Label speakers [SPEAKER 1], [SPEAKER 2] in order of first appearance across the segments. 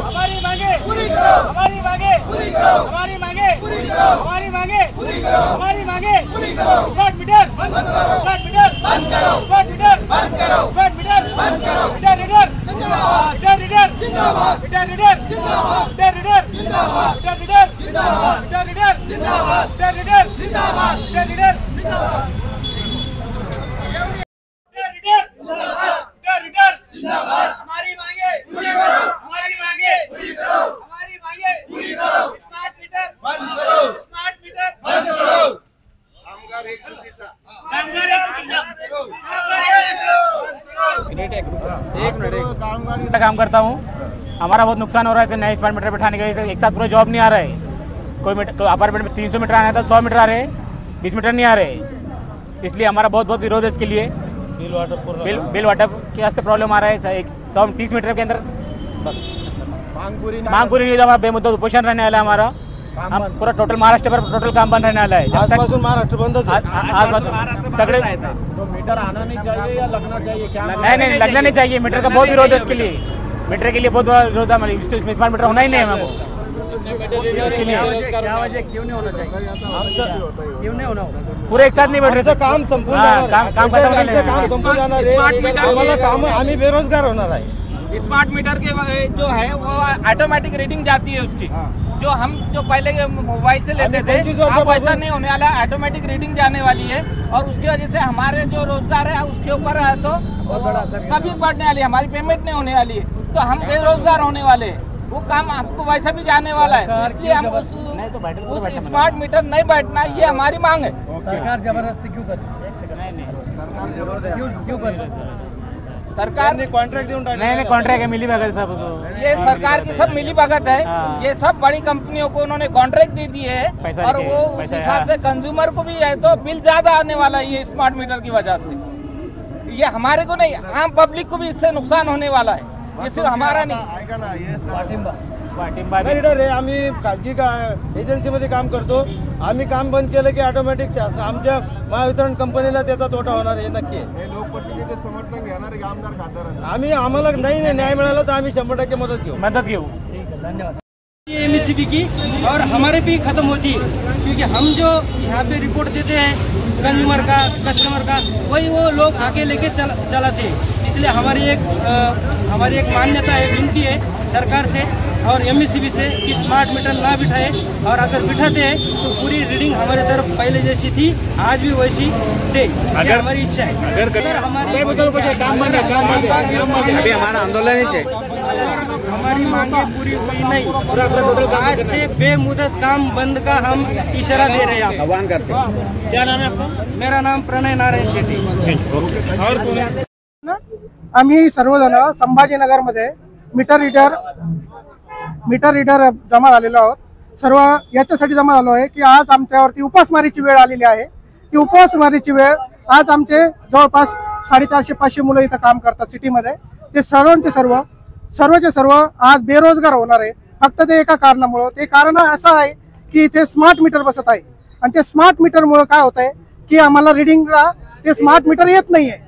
[SPEAKER 1] हमारी मांगे पूरी करो, हमारी मांगे पूरी करो, हमारी मांगे पूरी करो, हमारी मांगे पूरी करो, हमारी मांगे पूरी करो। स्मार्ट मीटर बंद करो, स्मार्ट मीटर बंद करो, स्मार्ट मीटर बंद करो, स्मार्ट मीटर बंद करो। मीटर रीडर जिंदाबाद, मीटर रीडर जिंदाबाद, मीटर रीडर जिंदाबाद, मीटर रीडर जिंदाबाद, मीटर रीडर जिंदाबाद, मीटर रीडर जिंदाबाद, मीटर रीडर जिंदाबाद, मीटर रीडर जिंदाबाद, हमारी मांगे पूरी करो, हमारी मांगे पूरी करो, हमारी मांगे पूरी करो। स्मार्ट मीटर बंद करो, स्मार्ट मीटर बंद करो।
[SPEAKER 2] काम करता हूँ, हमारा बहुत नुकसान हो रहा है इससे नए स्मार्ट मीटर बैठाने की वजह से। एक साथ पूरा जॉब नहीं आ रहा है। कोई अपार्टमेंट में 300 मीटर आना था, 100 मीटर आ रहे, 20 मीटर नहीं आ रहे। इसलिए हमारा बहुत विरोध है इसके लिए। बिल वाटर के वास्ते प्रॉब्लम आ रहा है। 130 मीटर के अंदर बस मांग पूरी नहीं होगी। हमारा बेमुद्दा उपोषण रहने वाला है। हमारा हम पूरा टोटल महाराष्ट्र पर टोटल काम बंद रहने वाला है।
[SPEAKER 3] आजपासून महाराष्ट्र बंद
[SPEAKER 2] सगळे
[SPEAKER 3] मीटर आना नहीं चाहिए या लगना चाहिए क्या?
[SPEAKER 2] नहीं लगना नहीं चाहिए। मीटर का बहुत विरोध है इसके लिए। मीटर के लिए बहुत बड़ा विरोध है। स्मार्ट मीटर होना ही नहीं है हमको।
[SPEAKER 3] क्यों नहीं होना चाहिए? क्यों नहीं होना?
[SPEAKER 2] पूरे एक साथ नहीं बैठ रहे।
[SPEAKER 3] काम संपूर्ण
[SPEAKER 2] काम
[SPEAKER 3] संपूर्ण जाणार आहे। आम्हाला काम आम्ही बेरोजगार होणार आहे।
[SPEAKER 4] स्मार्ट मीटर के जो है वो ऑटोमेटिक रीडिंग जाती है उसकी। जो हम जो पहले मोबाइल से लेते थे अब वैसा नहीं होने वाला। ऑटोमेटिक रीडिंग जाने वाली है और उसकी वजह से हमारे जो रोजगार है उसके ऊपर है तो कभी बढ़ने वाली है। हमारी पेमेंट नहीं होने वाली है तो हम बेरोजगार होने वाले हैं। वो काम आपको वैसा भी जाने वाला है तो इसलिए हम उस स्मार्ट मीटर नहीं बैठना ये हमारी मांग है।
[SPEAKER 3] सरकार जबरदस्ती क्यों कर रही है? क्यों कर रही है?
[SPEAKER 4] सरकार ने
[SPEAKER 2] कॉन्ट्रैक्ट नहीं कॉन्ट्रैक्ट है मिली भगत सब।
[SPEAKER 4] ये सरकार की सब मिली भगत है। ये सब बड़ी कंपनियों को उन्होंने कॉन्ट्रैक्ट दे दिए है और वो उस हिसाब से कंज्यूमर को भी है तो बिल ज्यादा आने वाला है ये स्मार्ट मीटर की वजह से। ये हमारे को नहीं आम पब्लिक को भी इससे नुकसान होने वाला है। ये सिर्फ हमारा नहीं।
[SPEAKER 3] रीडर आहे आम्ही खाजगी एजन्सीमध्ये काम करतो। आम्ही काम बंद केलं की ऑटोमॅटिक आमच्या महावितरण कंपनीला त्याचा तोटा होणार हे नक्की आहे। लोकप्रतिनिधीचे समर्थन घेणारे आमदार खासदार आम्ही आम्हाला नाही न्याय मिळाला तर आम्ही 100% मदत घेऊ।
[SPEAKER 2] ठीक है धन्यवाद।
[SPEAKER 5] एमएससीबी की और हमारे भी खत्म होती है क्योंकि हम जो यहाँ पे रिपोर्ट देते हैं कंज्यूमर का कस्टमर का वही वो लोग आगे लेके चलाते हैं। इसलिए हमारी एक मान्यता है विनती है सरकार से और एमएससीबी से कि स्मार्ट मीटर ना बिठाए और अगर बिठाते हैं तो पूरी रीडिंग हमारी तरफ पहले जैसी थी आज भी वैसी दे। अगर हमारी इच्छा है अगर हमारी
[SPEAKER 3] हमारा आंदोलन है
[SPEAKER 5] हमारी मांगे पूरी हुई नहीं आज से बेमुदत काम बंद का हम इशारा दे रहे हैं। आह्वान करते हैं। क्या नाम है आपका? मेरा नाम प्रणय नारायण शेट्टी।
[SPEAKER 6] आम्ही सर्वजण संभाजीनगर मध्ये मीटर रीडर जमा झालेलो आहोत। सर्व याच्यासाठी जमा झालो आहे की आज आमच्यावरती उपासमारीची वेळ आलेली आहे। ती उपासमारीची वेळ आज आमचे जवळपास 450-500 मुलं इथं काम करतात सिटीमध्ये। ते सर्वचे सर्व आज बेरोजगार होणार आहे फक्त ते एका कारणामुळे। ते कारण असं आहे की ते स्मार्ट मीटर बसत आहे आणि ते स्मार्ट मीटरमुळे काय होत आहे की आम्हाला रीडिंगला ते स्मार्ट मीटर येत नाहीये।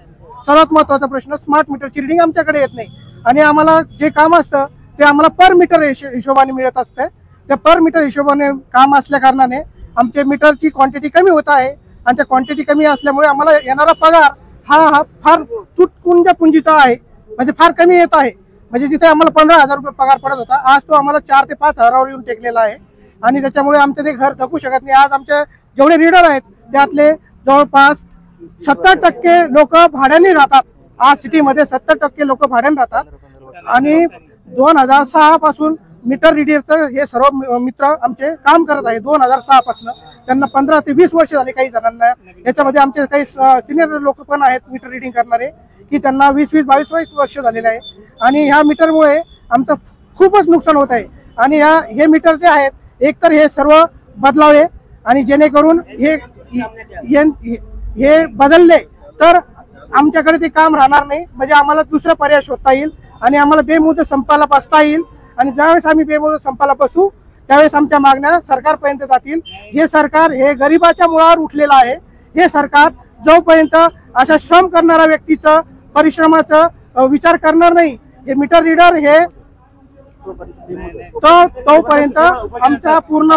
[SPEAKER 6] सर्वात महत्त्वाचा प्रश्न स्मार्ट मीटरची रीडिंग आमच्याकडे येत नाही आणि आम्हाला जे काम असतं ते आम्हाला पर मीटर हिशोबाने मिळत असते। त्या पर मीटर हिशोबाने काम असल्या कारणाने आमचे मीटरची क्वांटिटी कमी होत आहे आणि त्या क्वांटिटी कमी असल्यामुळे आम्हाला येणारा पगार हा फार तुटपुंजा पुंजीचा आहे। म्हणजे फार कमी येत आहे। म्हणजे जिथे आम्हाला 15,000 रुपये पगार पडत होता आज तो आम्हाला 4 ते 5 हजारावर येऊन टेकलेला आहे आणि त्याच्यामुळे आमचे ते घर धकू शकत नाही। आज आमचे जेवढे रीडर आहेत त्यातले जवळपास 70% लोक भाड्याने राहतात। आज सिटीमध्ये 70% लोक भाड्याने राहतात आणि 2006 पासून मीटर रीडरचं हे सर्व मित्र आमचे काम करत आहे। 2006 पासून त्यांना 15 ते 20 वर्ष झाले काही जणांना। याच्यामध्ये आमचे काही सिनियर लोक पण आहेत मीटर रीडिंग करणारे की त्यांना 20-22 वर्ष झालेले आहे आणि ह्या मीटरमुळे आमचं खूपच नुकसान होत आहे। आणि हे मीटर जे आहेत एकतर हे सर्व बदलावे आणि जेणेकरून हे बदलले तर आमच्याकडे ते काम राहणार नाही। म्हणजे आम्हाला दुसरा पर्याय शोधता येईल आणि आम्हाला बेमुदत संपाला बसता येईल आणि ज्यावेळेस आम्ही बेमुदत संपाला बसू त्यावेळेस आमच्या मागण्या सरकारपर्यंत जातील। हे सरकार हे गरिबाच्या मुळावर उठलेलं आहे। हे सरकार जोपर्यंत अशा श्रम करणाऱ्या व्यक्तीचं परिश्रमाचा विचार करणार नाही. हे मीटर रीडर हे तोपर्यंत आमचा पूर्ण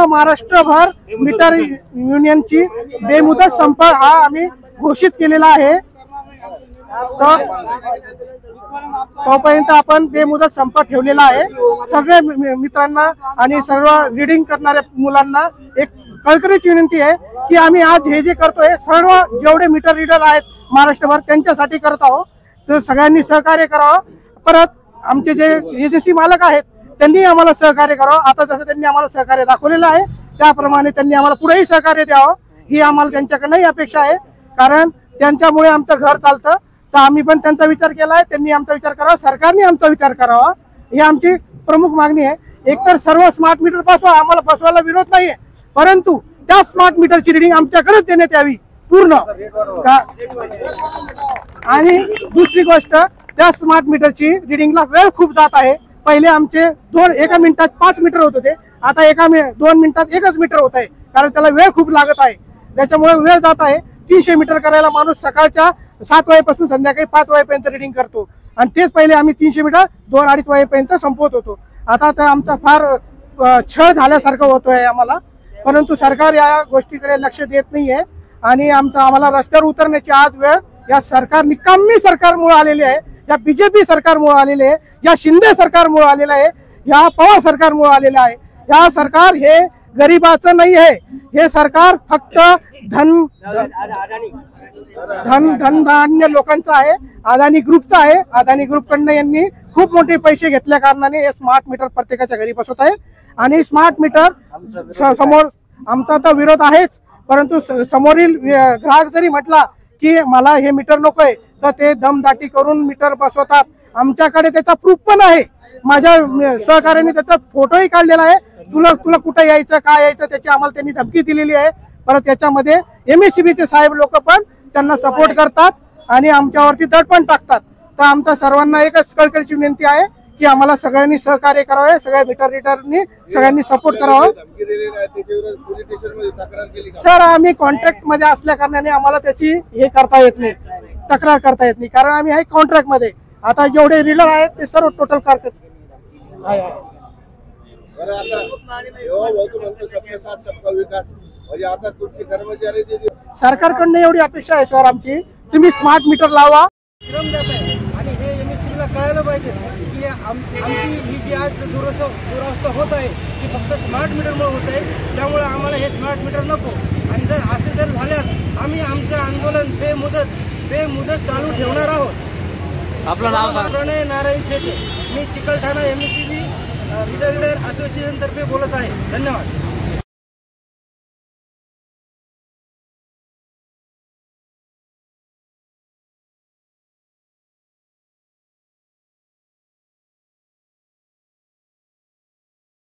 [SPEAKER 6] महाराष्ट्रभर मीटर युनियनची बेमुदत संप हा आम्ही घोषित केलेला आहे. तोपर्यंत आपण बेमुदत संप ठेवलेला आहे. सगळे मित्रांना आणि सर्व रीडिंग करणाऱ्या मुलांना एक कळकळीची विनंती आहे की आम्ही आज हे जे करतोय सर्व जेवढे मीटर रीडर आहेत महाराष्ट्रभर त्यांच्यासाठी करत आहोत. तर सगळ्यांनी सहकार्य करावं. परत आमचे जे एजन्सी मालक आहेत त्यांनी आम्हाला सहकार्य करावं. आता जसं त्यांनी आम्हाला सहकार्य दाखवलेलं आहे त्याप्रमाणे त्यांनी आम्हाला पुढेही सहकार्य द्यावं ही आम्हाला त्यांच्याकडनंही अपेक्षा आहे. कारण त्यांच्यामुळे आमचं घर चालतं. तर आम्ही पण त्यांचा विचार केला आहे, त्यांनी आमचा विचार करावा, सरकारने आमचा विचार करावा ही आमची प्रमुख मागणी आहे. एकतर सर्व स्मार्ट मीटर बसवा, आम्हाला बसवायला विरोध नाहीये, परंतु त्या स्मार्ट मीटरची रिडिंग आमच्याकडेच देण्यात यावी पूर्ण. आणि दुसरी गोष्ट, त्या स्मार्ट मीटरची रिडिंगला वेळ खूप जात आहे. पहिले आमचे एका मिनिटात 5 मीटर होत होते, आता 2 मिनिटात 1च मीटर होत आहे. कारण त्याला वेळ खूप लागत आहे, त्याच्यामुळे वेळ जात आहे. 300 मीटर करायला माणूस सकाळच्या 7 वाजेपासून संध्याकाळी 5 वाजेपर्यंत रिडिंग करतो आणि तेच पहिले आम्ही 300 मीटर 2-2:30 वाजेपर्यंत संपवत होतो. आता तर आमचा फार छळ झाल्यासारखं होतोय आम्हाला. परंतु सरकार या गोष्टीकडे लक्ष देत नाहीये आणि आम्हाला रस्त्यावर उतरण्याची आज वेळ या निकामी सरकारमुळे आलेली आहे. या बीजेपी सरकारमुळे आलेले आहे, या शिंदे सरकारमुळे आलेलं आहे, या पवार सरकारमुळे आलेलं आहे. या सरकार हे गरीबाचं नाही आहे. हे सरकार फक्त धनधान्य लोकांचं आहे, अदानी ग्रुपचं आहे. अदानी ग्रुपकडनं यांनी खूप मोठे पैसे घेतल्या कारणाने हे स्मार्ट मीटर प्रत्येकाच्या घरी बसवत आहे. आणि स्मार्ट मीटर समोर आमचा तर विरोध आहेच, परंतु समोरील ग्राहक जरी म्हटला की मला हे मीटर नकोय तर ते दमदाटी करून मीटर बसवतात. आमच्याकडे त्याचा प्रूफ पण आहे. माझ्या सहकार्याने त्याचा फोटोही काढलेला आहे. तुला कुठं यायचं काय यायचं त्याची आम्हाला त्यांनी धमकी दिलेली आहे. परत त्याच्यामध्ये MSCBचे साहेब लोक पण त्यांना सपोर्ट करतात आणि आमच्यावरती दडपण टाकतात. तर आमचा सर्वांना एकच कळकळीची विनंती आहे की आम्हाला सगळ्यांनी सहकार्य करावे, सगळ्या मीटर रीडरनी सगळ्यांनी सपोर्ट करावं. सर आम्ही कॉन्ट्रॅक्ट मध्ये असल्या कारणाने आम्हाला त्याची हे करता येत नाही, तक्रार करता येत नाही, कारण आम्ही आहे कॉन्ट्रॅक्ट मध्ये. आता जेवढे रीडर आहेत ते सर्व टोटल सरकारकडनं एवढी अपेक्षा आहे सर आमची, तुम्ही स्मार्ट मीटर लावा.
[SPEAKER 5] आणि हे MSCBला कळायला पाहिजे की आमची ही जी आज दुरावस्था होत आहे ती फक्त स्मार्ट मीटरमुळे होत आहे. त्यामुळे आम्हाला हे स्मार्ट मीटर नको. आणि जर असे जर झाल्यास आम्ही आमचं आंदोलन बेमुदत चालू ठेवणार आहोत.
[SPEAKER 4] आपलं नाव सांगा.
[SPEAKER 5] प्रणय नारायण शेटे, मी चिकलठाणा MSCB रीडर असोसिएशन तर्फे बोलत आहे. धन्यवाद.